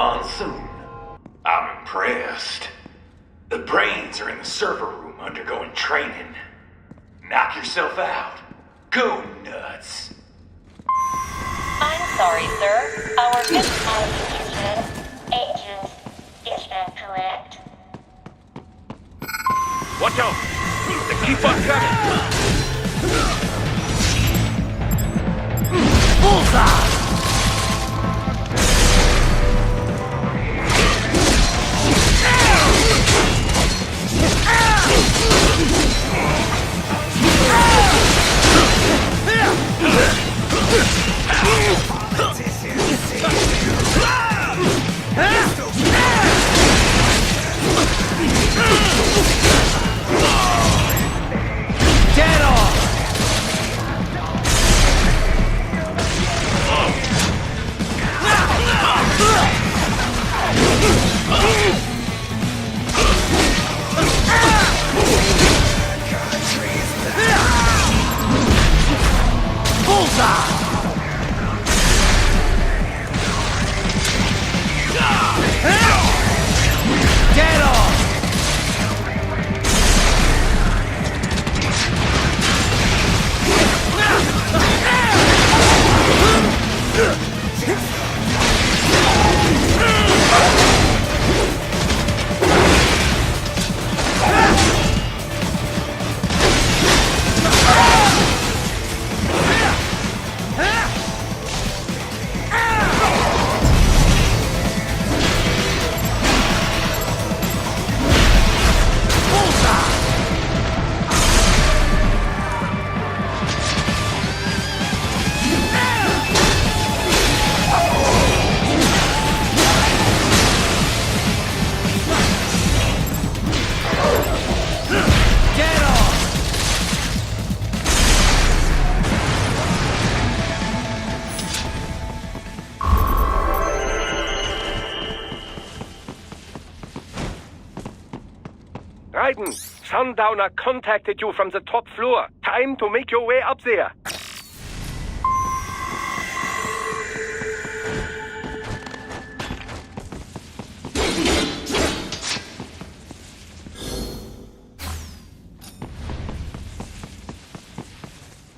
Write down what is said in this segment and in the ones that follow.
monsoon. I'm impressed. The brains are in the server room undergoing training. Knock yourself out. Go nuts. I'm sorry, sir. Our miscommunication agent is incorrect. Watch out! They keep on coming! Bullseye! Dead on! Bullseye! Dead on! Raiden, Sundowner contacted you from the top floor. Time to make your way up there.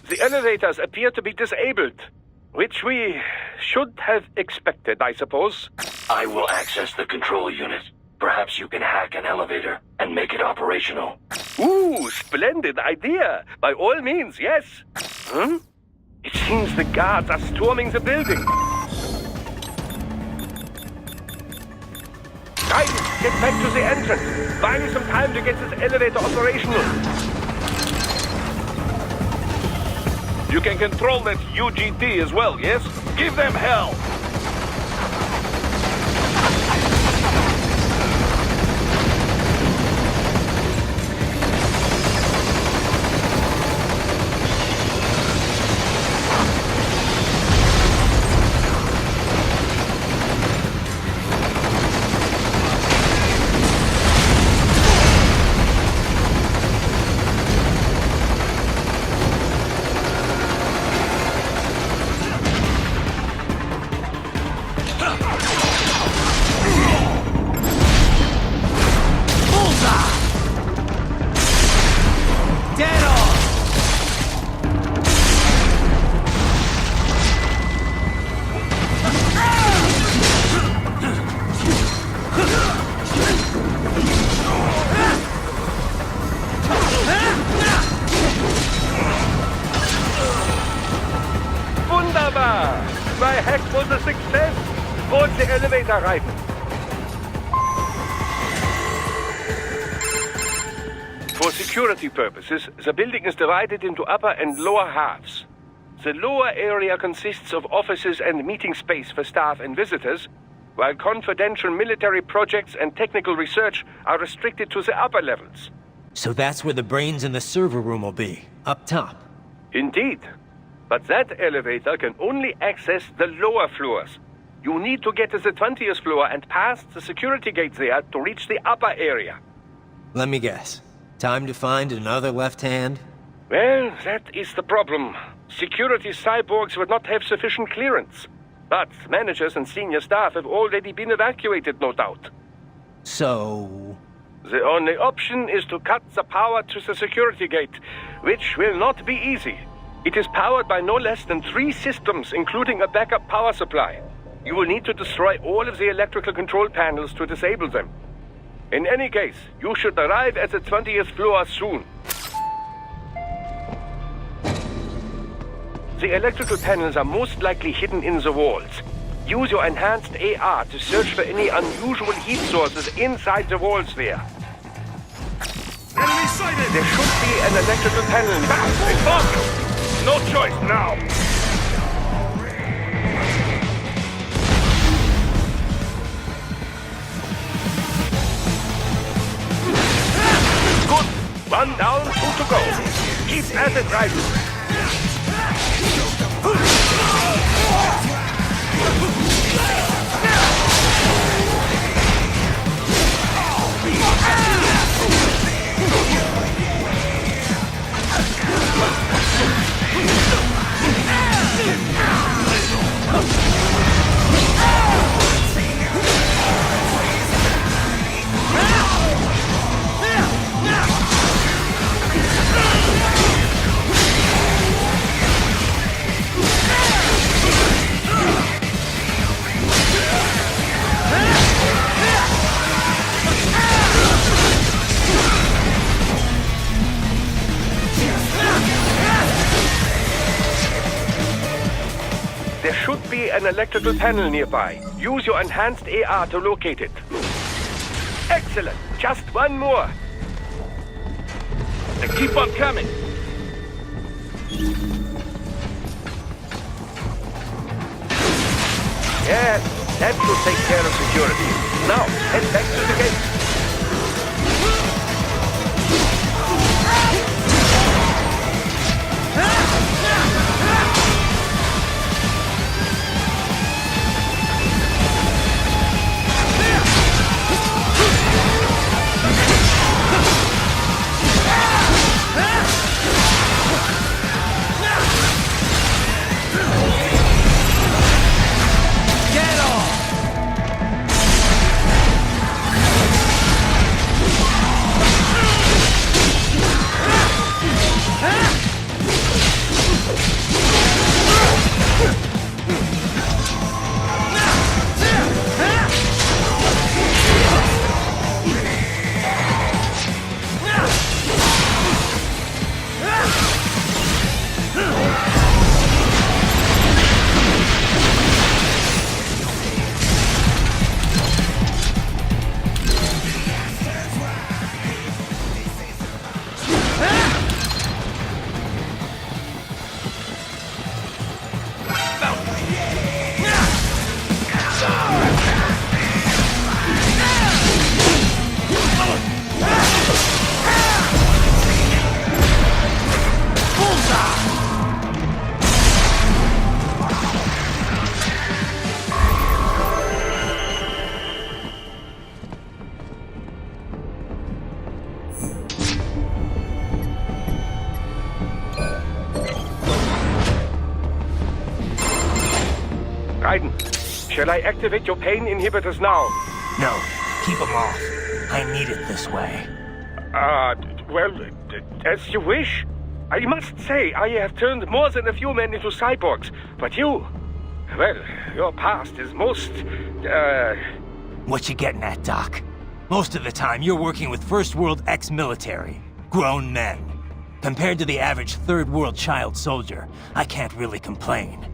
The elevators appear to be disabled, which we should have expected, I suppose. I will access the control unit. Perhaps you can hack an elevator and make it operational. Ooh, splendid idea. By all means, yes. It seems the guards are storming the building. Raiden, get back to the entrance. Buy me some time to get this elevator operational. You can control that UGT as well, yes? Give them hell! My hack was a success! Board the elevator, Raiden. For security purposes, the building is divided into upper and lower halves. The lower area consists of offices and meeting space for staff and visitors, while confidential military projects and technical research are restricted to the upper levels. So that's where the brains in the server room will be, up top. Indeed. But that elevator can only access the lower floors. You need to get to the 20th floor and past the security gate there to reach the upper area. Let me guess. Time to find another left hand? Well, that is the problem. Security cyborgs would not have sufficient clearance. But managers and senior staff have already been evacuated, no doubt. So... The only option is to cut the power to the security gate, which will not be easy. It is powered by no less than 3 systems, including a backup power supply. You will need to destroy all of the electrical control panels to disable them. In any case, you should arrive at the 20th floor soon. The electrical panels are most likely hidden in the walls. Use your enhanced AR to search for any unusual heat sources inside the walls there. Enemy sighted! There should be an electrical panel now. Inform you! No choice now! Good! 1 down, 2 to go. Keep at it, right? There should be an electrical panel nearby. Use your enhanced AR to locate it. Excellent! Just 1 more! And keep on coming! Yes, that should take care of security. Now, head back to the gate. Shall I activate your pain inhibitors now? No, keep them off. I need it this way. Well, as you wish. I must say, I have turned more than a few men into cyborgs, but you... Well, your past is most, What you getting at, Doc? Most of the time, you're working with First World ex-military. Grown men. Compared to the average Third World child soldier, I can't really complain.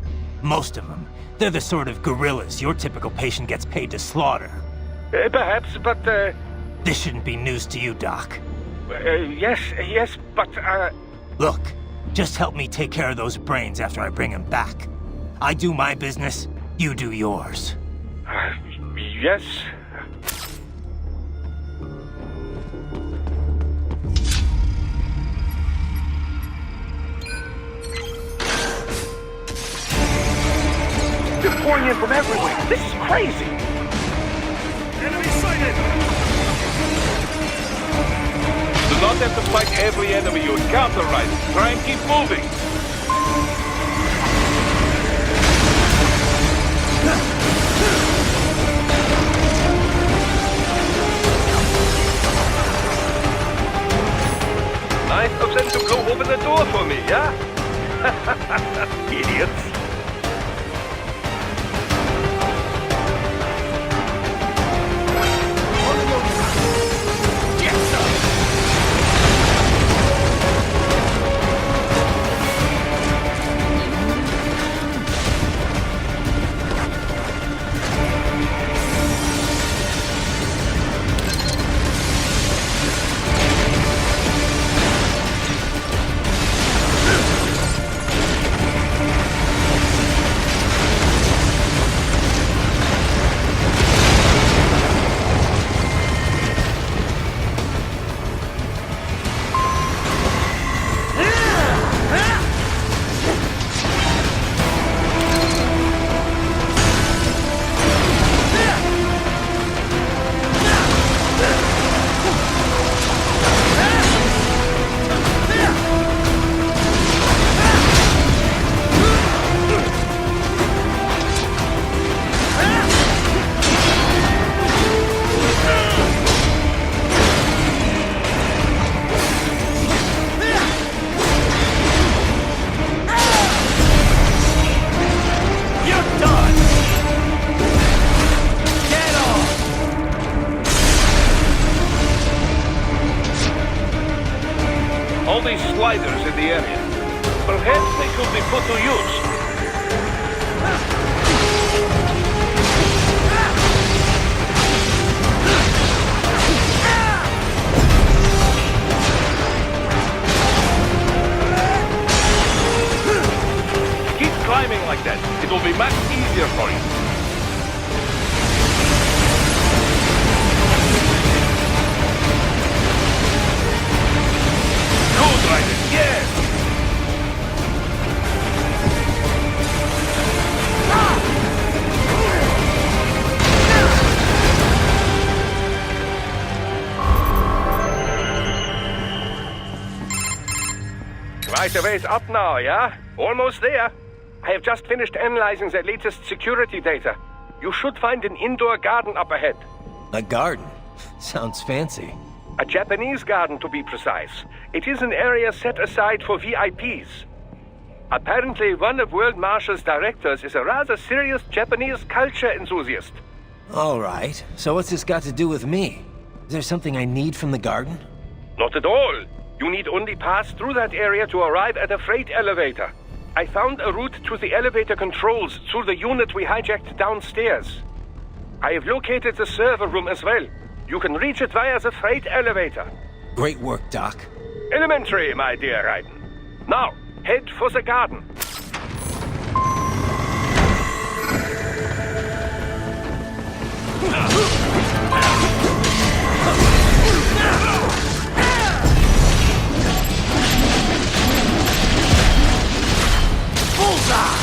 Most of them, they're the sort of guerrillas your typical patient gets paid to slaughter. Perhaps, but, This shouldn't be news to you, Doc. yes, but, Look, just help me take care of those brains after I bring them back. I do my business, you do yours. Yes. They're pouring in from everywhere. This is crazy. Enemy sighted! Do not have to fight every enemy you encounter, right? Try and keep moving. Nice of them to blow open the door for me, yeah? Idiots. All these sliders in the area. Perhaps they could be put to use. Keep climbing like that. It will be much easier for you. Yes! Right a ways up now, yeah? Almost there. I have just finished analyzing the latest security data. You should find an indoor garden up ahead. A garden? Sounds fancy. A Japanese garden, to be precise. It is an area set aside for VIPs. Apparently, one of World Marshal's directors is a rather serious Japanese culture enthusiast. All right. So what's this got to do with me? Is there something I need from the garden? Not at all. You need only pass through that area to arrive at a freight elevator. I found a route to the elevator controls through the unit we hijacked downstairs. I have located the server room as well. You can reach it via the freight elevator. Great work, Doc. Elementary, my dear Raiden. Now, head for the garden. Bullseye!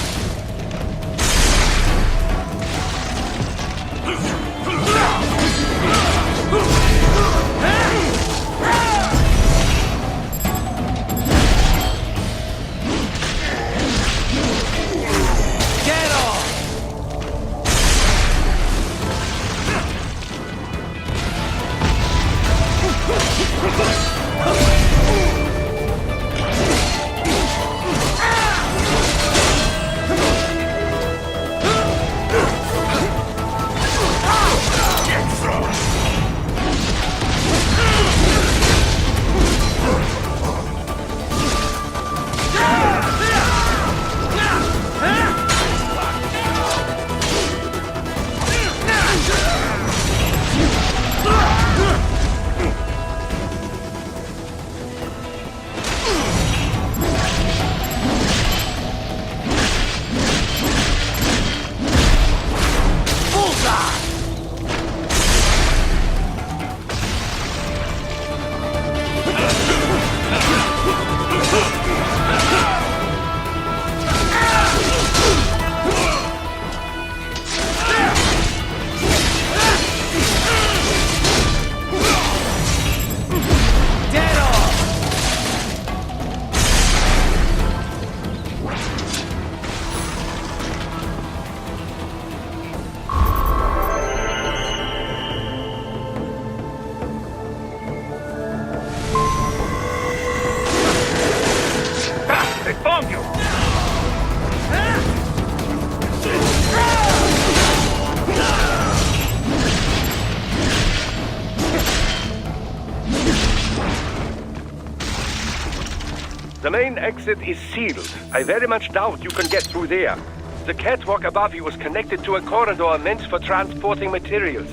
The main exit is sealed. I very much doubt you can get through there. The catwalk above you is connected to a corridor meant for transporting materials.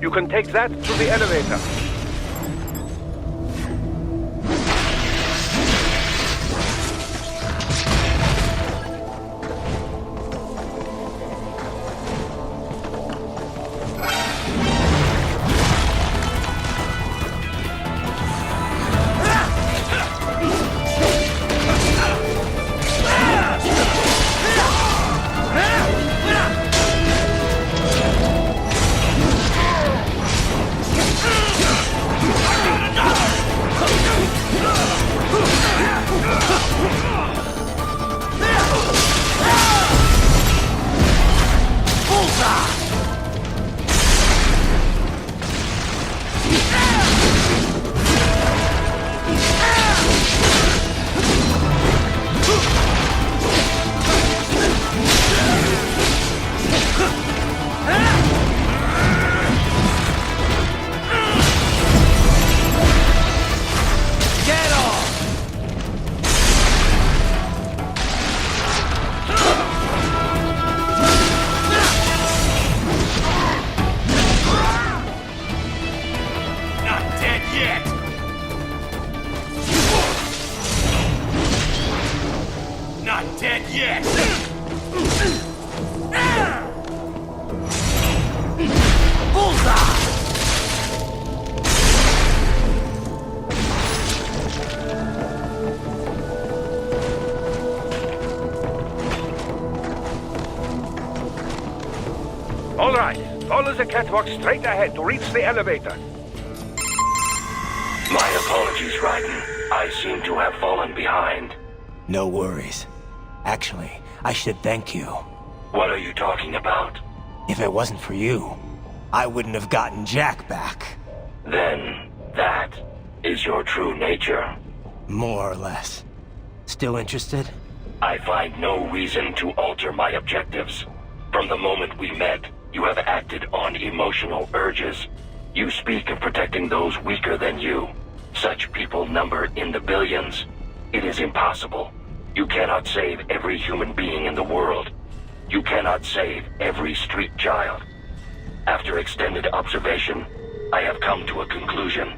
You can take that to the elevator. All right, follow the catwalk straight ahead to reach the elevator. My apologies, Raiden. I seem to have fallen behind. No worries. Actually, I should thank you. What are you talking about? If it wasn't for you, I wouldn't have gotten Jack back. Then, that is your true nature. More or less. Still interested? I find no reason to alter my objectives. From the moment we met, you have acted on emotional urges. You speak of protecting those weaker than you. Such people number in the billions. It is impossible. You cannot save every human being in the world. You cannot save every street child. After extended observation, I have come to a conclusion.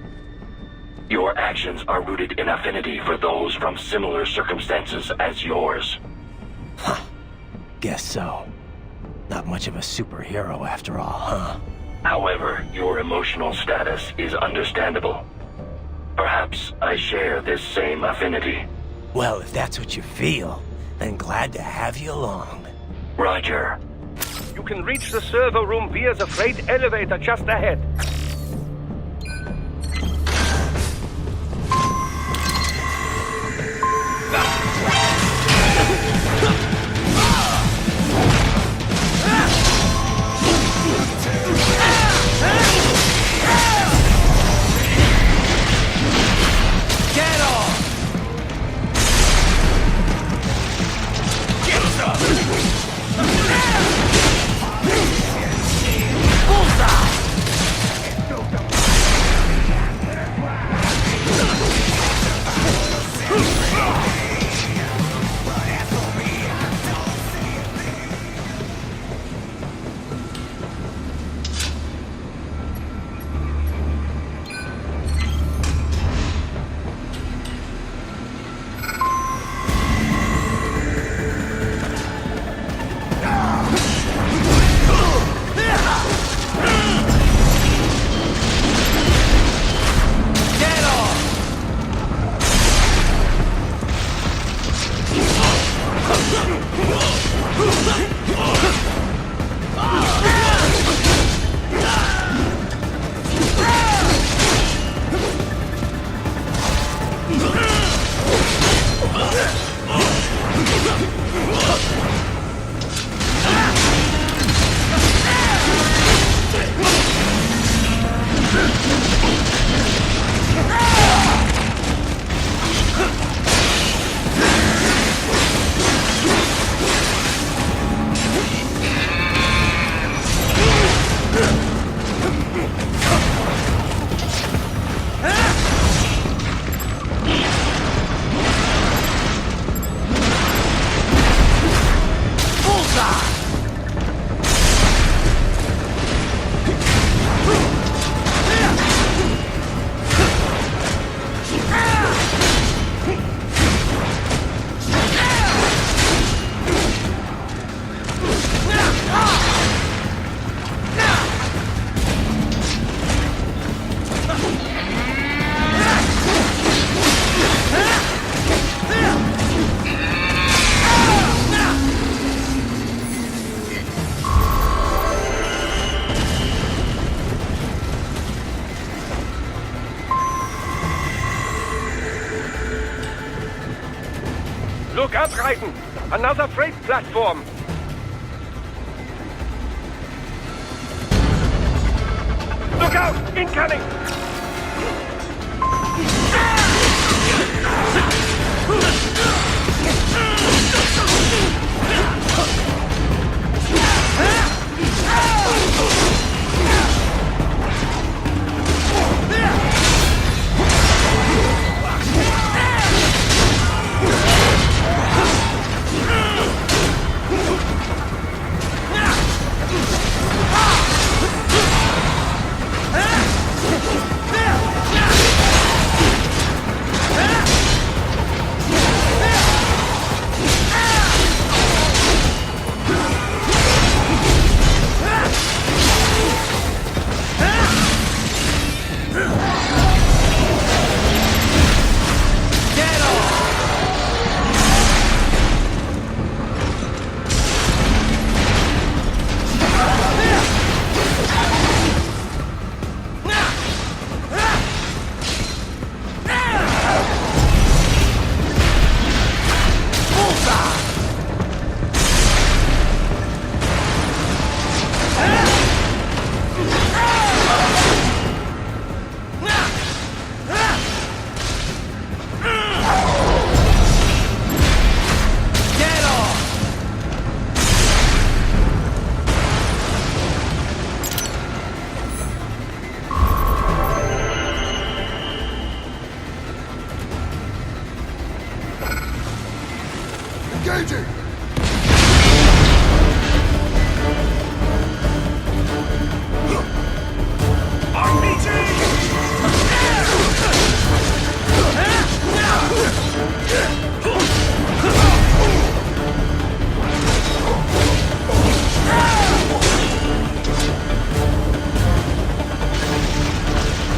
Your actions are rooted in affinity for those from similar circumstances as yours. Huh. Guess so. Not much of a superhero after all, huh? However, your emotional status is understandable. Perhaps I share this same affinity. Well, if that's what you feel, then glad to have you along. Roger. You can reach the server room via the freight elevator just ahead. Look up, Raiden! Another freight platform! Look out! Incoming!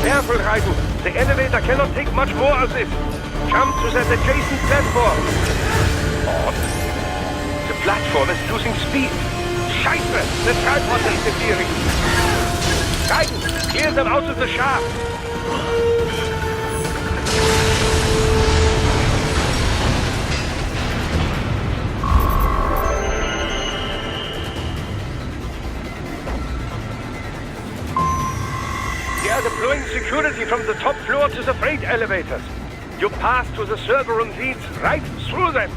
Careful, Raiden. The elevator cannot take much more of this. Jump to that adjacent platform. Odd. The platform is losing speed. Scheiße! The tripod is disappearing. Raiden, clear them out of the shaft. They are deploying security from the top floor to the freight elevators. Your path to the server room leads right through them.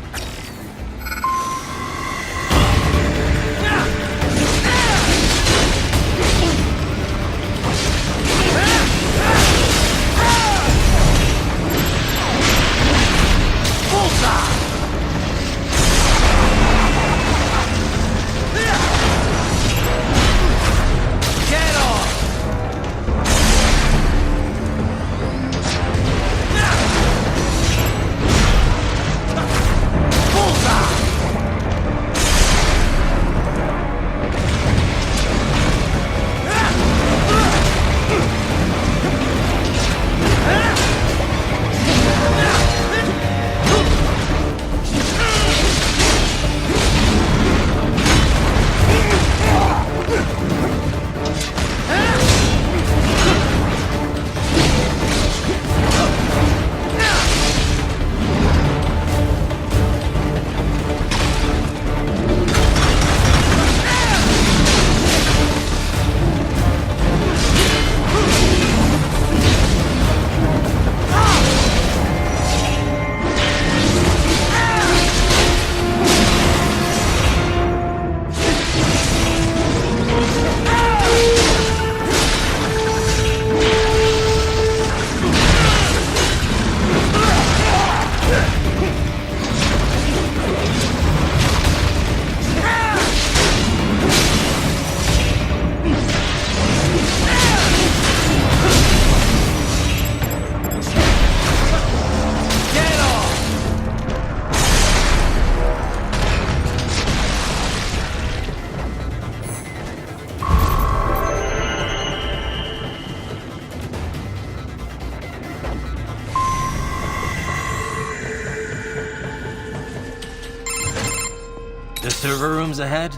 The server room's ahead?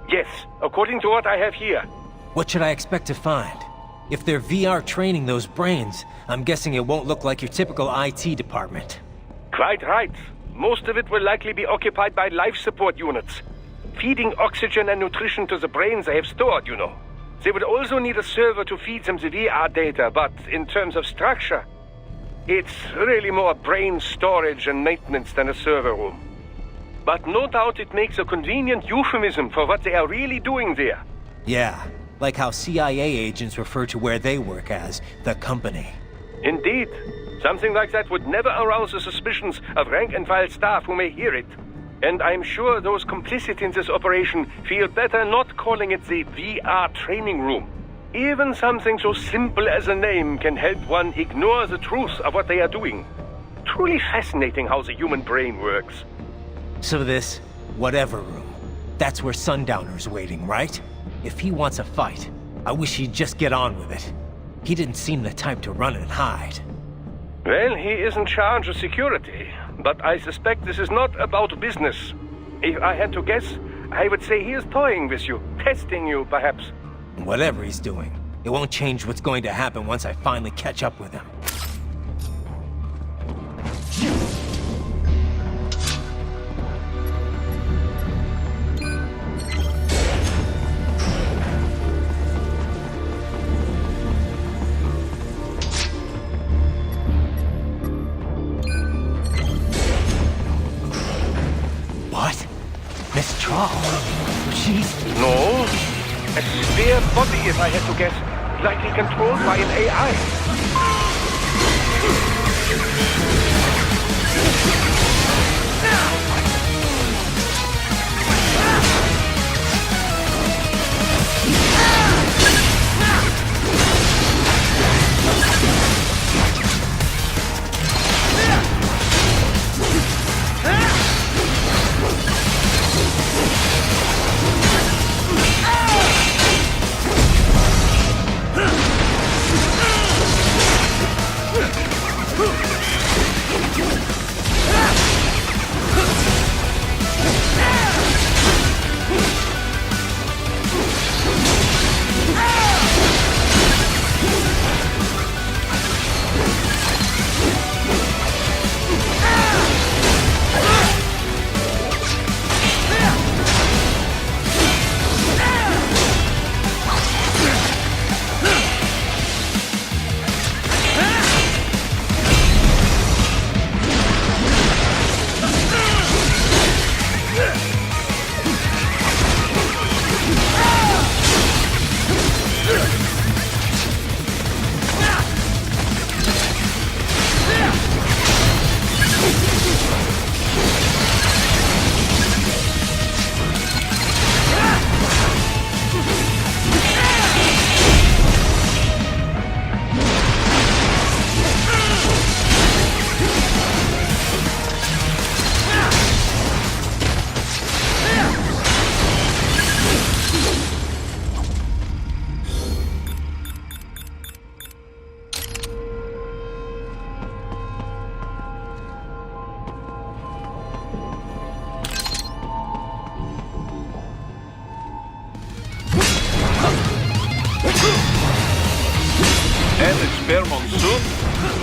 Yes, according to what I have here. What should I expect to find? If they're VR training those brains, I'm guessing it won't look like your typical IT department. Quite right. Most of it will likely be occupied by life support units, feeding oxygen and nutrition to the brains they have stored, you know. They would also need a server to feed them the VR data, but in terms of structure, it's really more brain storage and maintenance than a server room. But no doubt it makes a convenient euphemism for what they are really doing there. Yeah, like how CIA agents refer to where they work as the company. Indeed. Something like that would never arouse the suspicions of rank-and-file staff who may hear it. And I'm sure those complicit in this operation feel better not calling it the VR training room. Even something so simple as a name can help one ignore the truth of what they are doing. Truly fascinating how the human brain works. So this, whatever room, that's where Sundowner's waiting, right? If he wants a fight, I wish he'd just get on with it. He didn't seem the type to run and hide. Well, he is in charge of security, but I suspect this is not about business. If I had to guess, I would say he is toying with you, testing you, perhaps. Whatever he's doing, it won't change what's going to happen once I finally catch up with him. What? Miss Troll? She's... No. A spare body, if I had to guess. Likely controlled by an AI. And it's spare monsoon?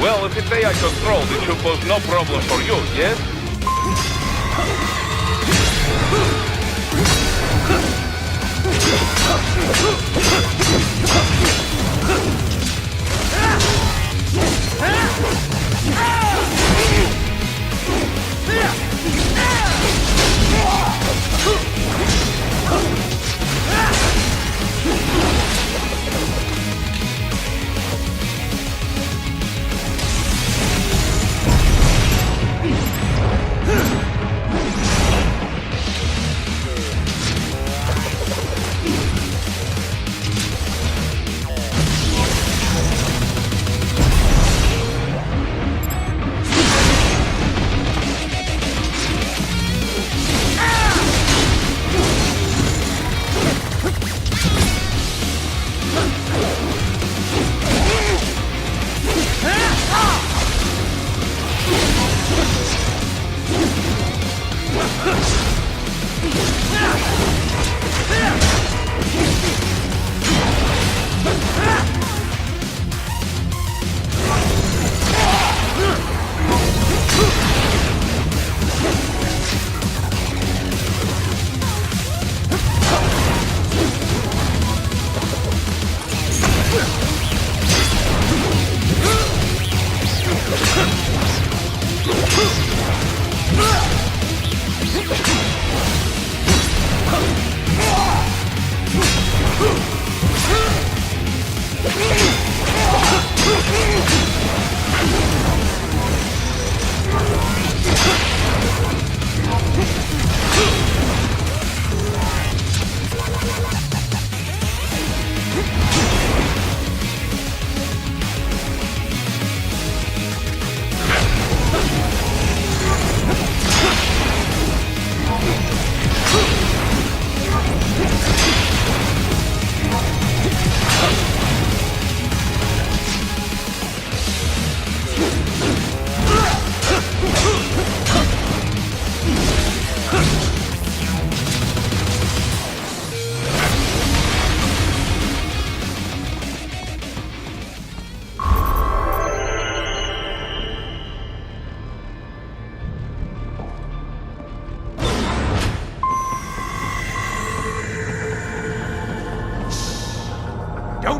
Well, if it's AI controlled, it should pose no problem for you, yes?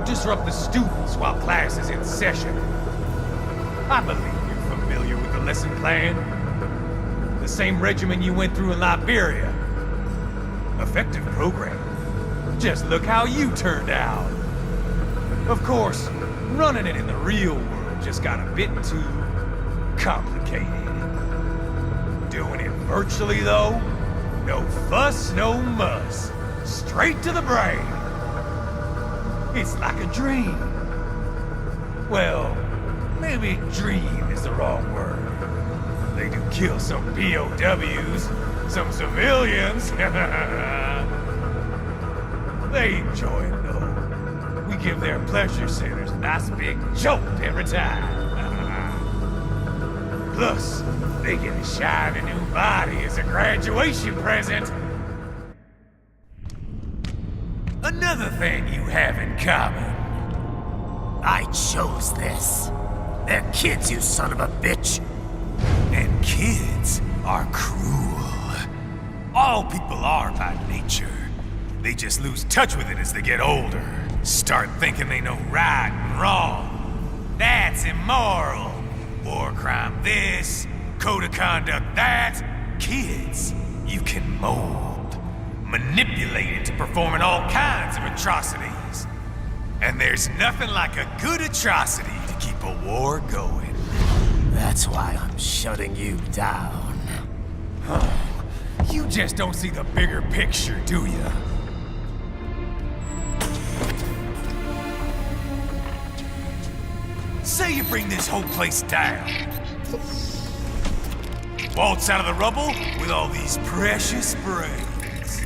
disrupt the students while class is in session. I believe you're familiar with the lesson plan. The same regimen you went through in Liberia. Effective program. Just look how you turned out. Of course, running it in the real world just got a bit too complicated. Doing it virtually, though, no fuss, no muss. Straight to the brain. It's like a dream. Well, maybe dream is the wrong word. They do kill some POWs, some civilians. They enjoy it, though. We give their pleasure centers a nice big jolt every time. Plus, they get a shiny new body as a graduation present. Another thing you have in common. I chose this. They're kids, you son of a bitch. And kids are cruel. All people are by nature. They just lose touch with it as they get older. Start thinking they know right and wrong. That's immoral. War crime this, code of conduct that. Kids, you can mold, manipulate into performing all kinds of atrocities. And there's nothing like a good atrocity to keep a war going. That's why I'm shutting you down. You just don't see the bigger picture, do you? Say you bring this whole place down. Waltz out of the rubble with all these precious brains.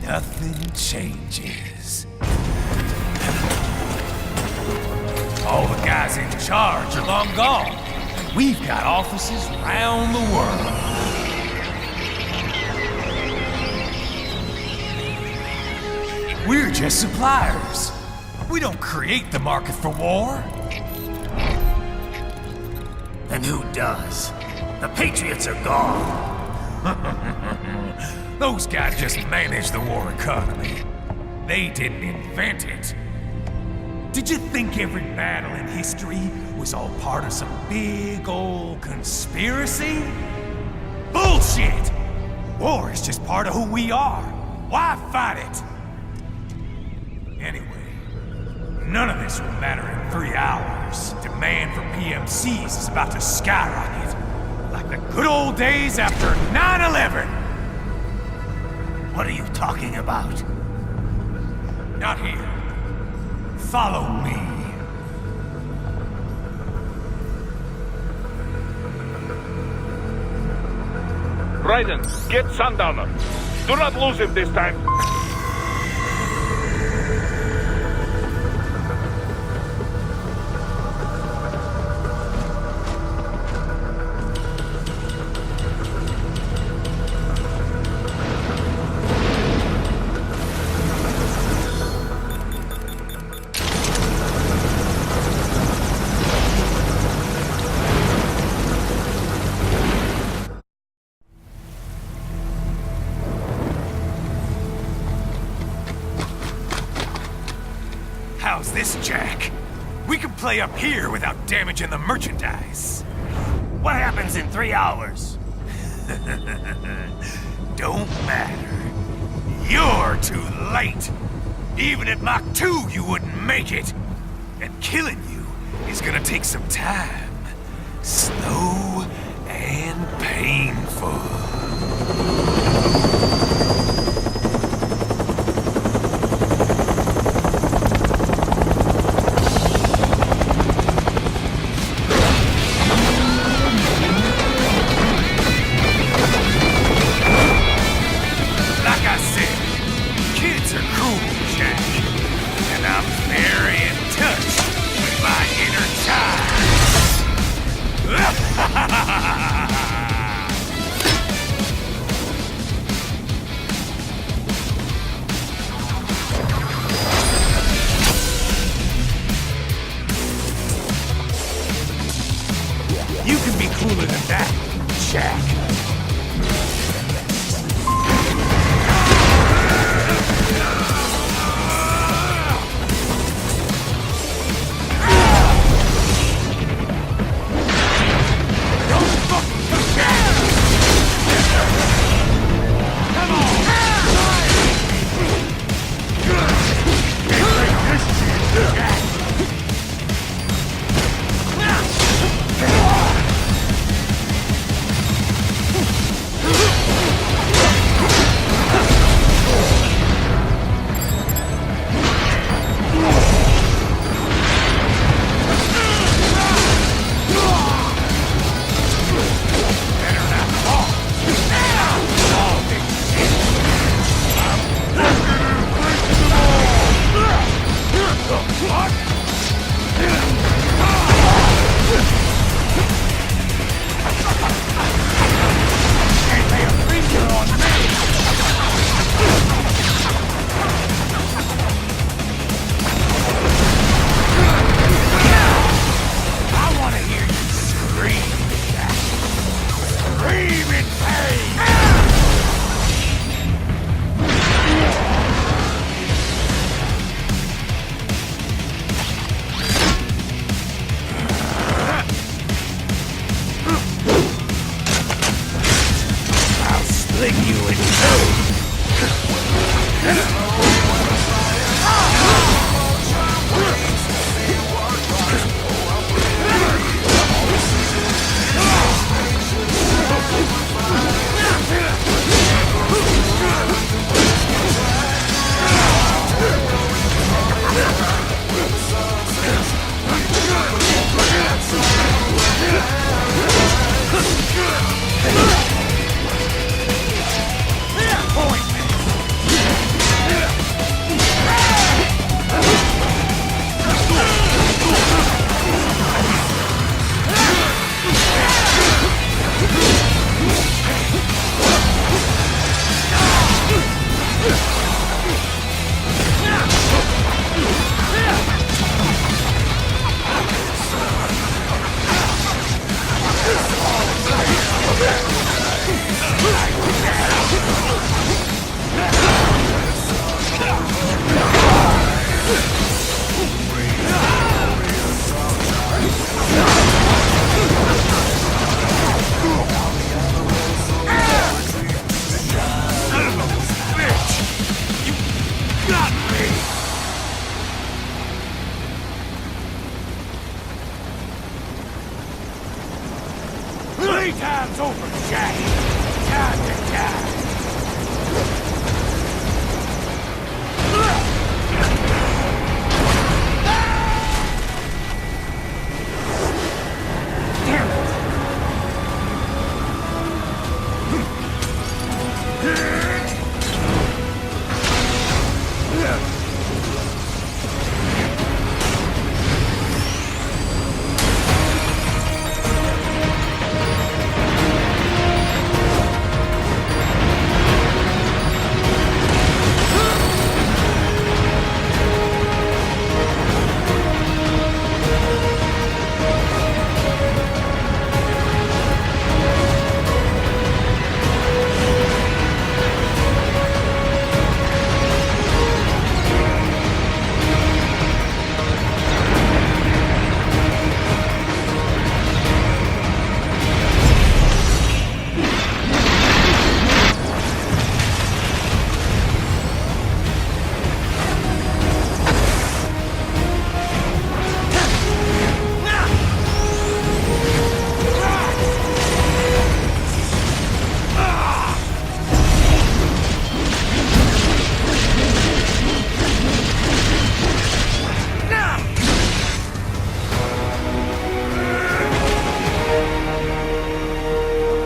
Nothing changes. All the guys in charge are long gone. We've got offices around the world. We're just suppliers. We don't create the market for war. And who does? The Patriots are gone. Those guys just manage the war economy. They didn't invent it. Did you think every battle in history was all part of some big old conspiracy? Bullshit! War is just part of who we are. Why fight it? Anyway, none of this will matter in 3 hours. Demand for PMCs is about to skyrocket. Like the good old days after 9/11. What are you talking about? Not here. Follow me. Raiden, get Sundowner. Do not lose him this time. How's this, Jack? We can play up here without damaging the merchandise. What happens in 3 hours? Don't matter. You're too late. Even at Mach 2, you wouldn't make it. And killing you is gonna take some time. Slow and painful. Three times over, Jack! Time to die!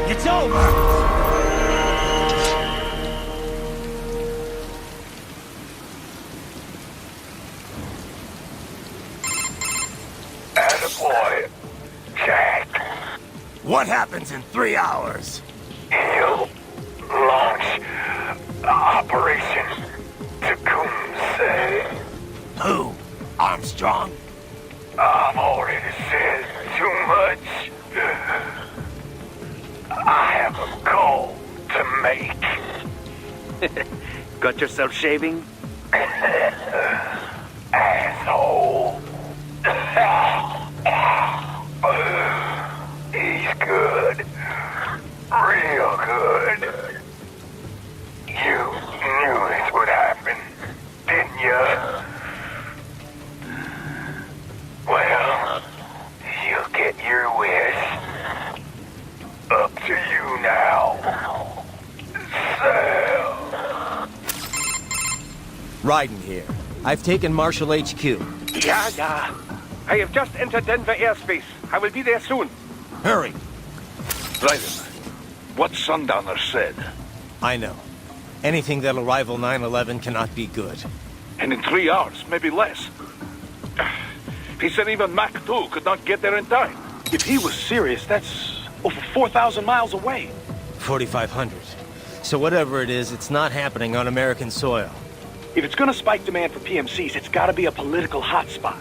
It's over! Attaboy, Jack. What happens in 3 hours? He'll launch Operation Tecumseh. Who? Armstrong? I've already said too much. I have a call to make. Got yourself shaving? Asshole. He's good. Real good. You knew this would happen, didn't you? Well, you'll get your wish. Up to you now. Sam. Raiden here. I've taken Marshall HQ. Yeah. I have just entered Denver airspace. I will be there soon. Hurry. Raiden, what Sundowner said. I know. Anything that'll rival 9/11 cannot be good. And in 3 hours, maybe less. He said even Mach 2 could not get there in time. If he was serious, that's over 4,000 miles away. 4,500. So whatever it is, it's not happening on American soil. If it's gonna spike demand for PMCs, it's gotta be a political hotspot.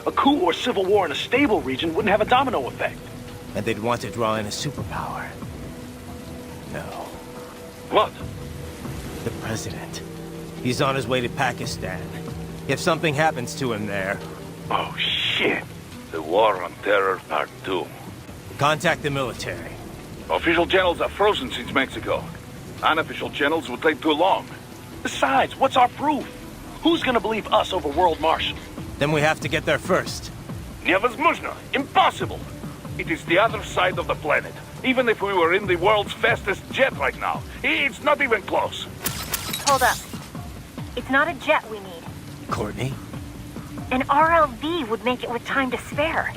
A coup or civil war in a stable region wouldn't have a domino effect. And they'd want to draw in a superpower. No. What? The president. He's on his way to Pakistan. If something happens to him there... Oh, shit. The War on Terror Part 2. Contact the military. Official channels are frozen since Mexico. Unofficial channels would take too long. Besides, what's our proof? Who's gonna believe us over World Marshal? Then we have to get there first. Невозможно. Impossible. It is the other side of the planet. Even if we were in the world's fastest jet right now, it's not even close. Hold up. It's not a jet we need. Courtney? An RLV would make it with time to spare.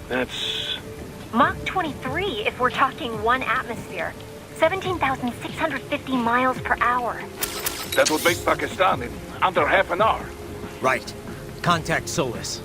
That's... Mach 23 if we're talking 1 atmosphere. 17,650 miles per hour. That would make Pakistan in under half an hour. Right. Contact Solis.